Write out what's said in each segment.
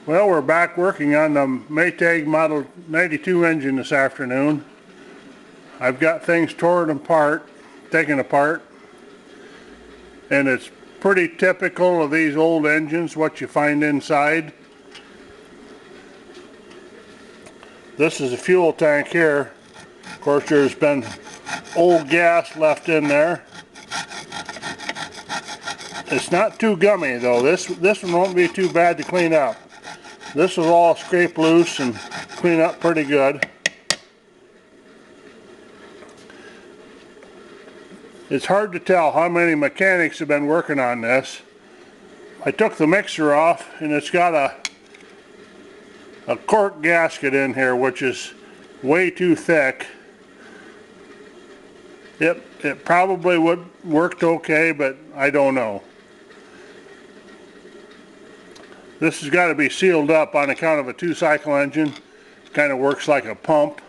Well, we're back working on the Maytag Model 92 engine this afternoon. I've got things torn apart, taken apart, and it's pretty typical of these old engines what you find inside. This is a fuel tank here. Of course, there's been old gas left in there. It's not too gummy though. This one won't be too bad to clean up. This will all scrape loose and clean up pretty good. It's hard to tell how many mechanics have been working on this. I took the mixer off and it's got a cork gasket in here which is way too thick. It probably would worked okay, but I don't know. This has got to be sealed up on account of a 2-cycle engine. It kind of works like a pump.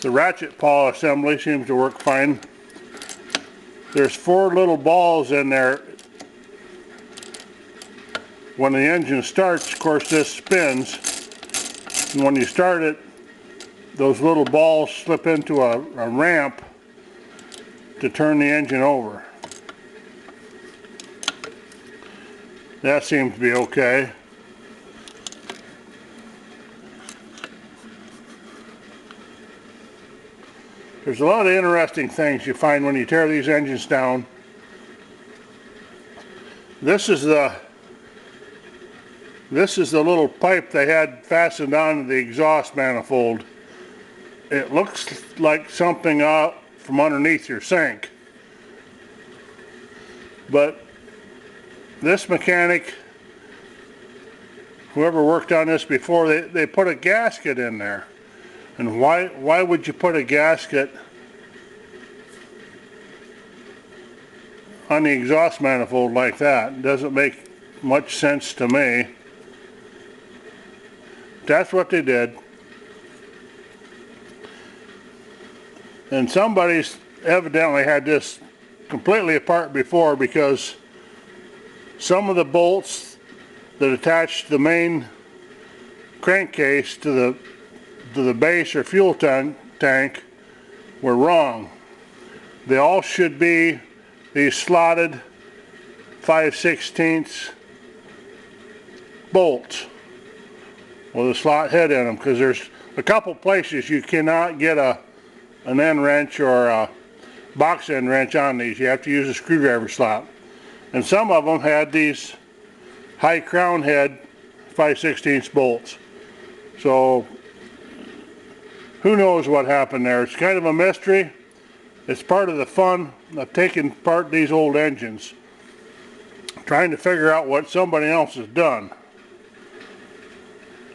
The ratchet pawl assembly seems to work fine. There's 4 little balls in there. When the engine starts, of course, this spins. And when you start it, those little balls slip into a ramp to turn the engine over. That seems to be okay. There's a lot of interesting things you find when you tear these engines down. This is the little pipe they had fastened onto the exhaust manifold. It looks like something out from underneath your sink. But this mechanic, whoever worked on this before, they put a gasket in there. And why would you put a gasket on the exhaust manifold like that? It doesn't make much sense to me. That's what they did. And somebody's evidently had this completely apart before, because some of the bolts that attach the main crankcase to the base or fuel tank were wrong. They all should be these slotted 5/16 bolts with a slot head in them, because there's a couple places you cannot get an end wrench or a box end wrench on these. You have to use a screwdriver slot. And some of them had these high crown head 5/16 bolts. So who knows what happened there. It's kind of a mystery. It's part of the fun of taking apart these old engines, trying to figure out what somebody else has done.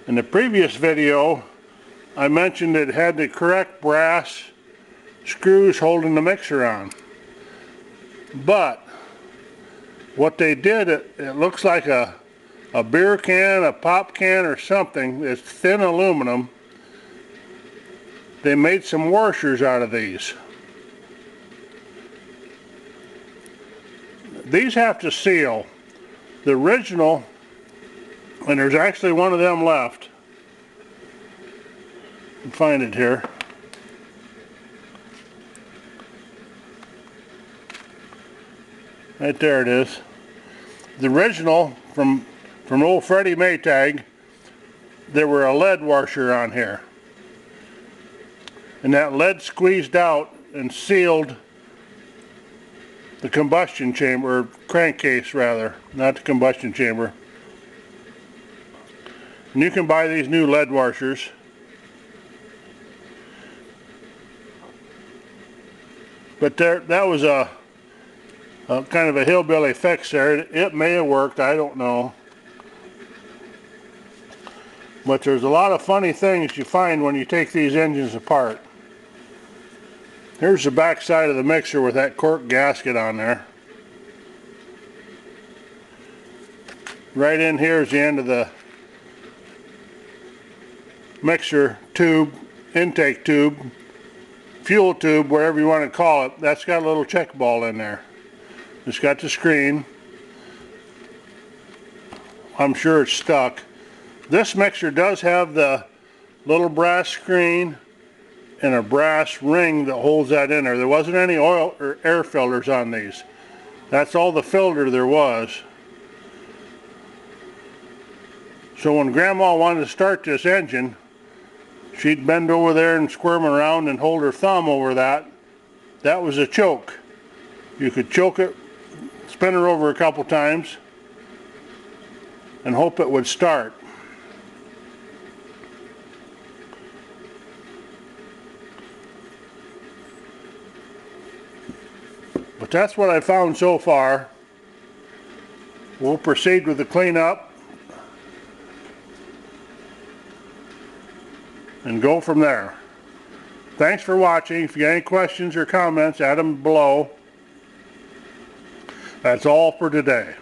In the previous video, I mentioned it had the correct brass screws holding the mixer on. But what they did, it looks like a beer can, a pop can or something. It's thin aluminum. They made some washers out of these. These have to seal. The original, and there's actually one of them left. You can find it here. Right there it is. The original from old Freddie Maytag, there were a lead washer on here. And that lead squeezed out and sealed the combustion chamber, or crankcase rather, not the combustion chamber. And you can buy these new lead washers. But that was a kind of a hillbilly fix there. It may have worked, I don't know. But there's a lot of funny things you find when you take these engines apart. Here's the back side of the mixer with that cork gasket on there. Right in here is the end of the mixer tube, intake tube fuel tube, whatever you want to call it, that's got a little check ball in there. It's got the screen. I'm sure it's stuck. This mixer does have the little brass screen and a brass ring that holds that in there. There wasn't any oil or air filters on these. That's all the filter there was. So when Grandma wanted to start this engine, she'd bend over there and squirm around and hold her thumb over that. That was a choke. You could choke it, spin her over a couple times, and hope it would start. But that's what I found so far. We'll proceed with the cleanup and go from there. Thanks for watching. If you got any questions or comments, add them below. That's all for today.